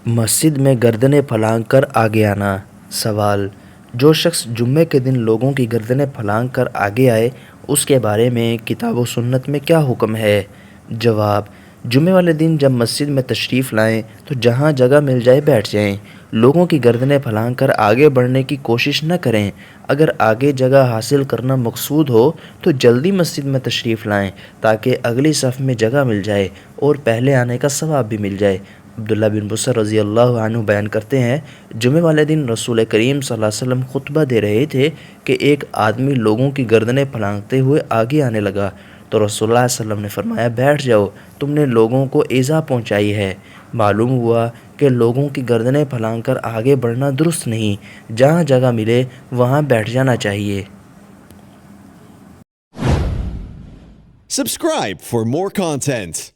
مسجد میں گردنیں پھلانگ کر آگے آنا۔ سوال: جو شخص جمعے کے دن لوگوں کی گردنیں پھلانگ کر آگے آئے اس کے بارے میں کتاب و سنت میں کیا حکم ہے؟ جواب: جمعے والے دن جب مسجد میں تشریف لائیں تو جہاں جگہ مل جائے بیٹھ جائیں۔ لوگوں کی گردنیں پھلانگ کر آگے بڑھنے کی کوشش نہ کریں۔ اگر آگے جگہ حاصل کرنا مقصود ہو تو جلدی مسجد میں تشریف لائیں تاکہ اگلی صف میں جگہ مل جائے اور پہلے آنے کا ثواب بھی مل جائے۔ عبداللہ بن مبشر رضی اللہ عنہ بیان کرتے ہیں، جمعے والے دن رسول کریم صلی اللہ علیہ وسلم خطبہ دے رہے تھے کہ ایک آدمی لوگوں کی گردنیں پھلانگتے ہوئے آگے آنے لگا تو رسول اللہ صلی اللہ علیہ وسلم نے فرمایا، بیٹھ جاؤ، تم نے لوگوں کو ایذا پہنچائی ہے۔ معلوم ہوا کہ لوگوں کی گردنیں پھلانگ کر آگے بڑھنا درست نہیں، جہاں جگہ ملے وہاں بیٹھ جانا چاہیے۔ Subscribe for more content.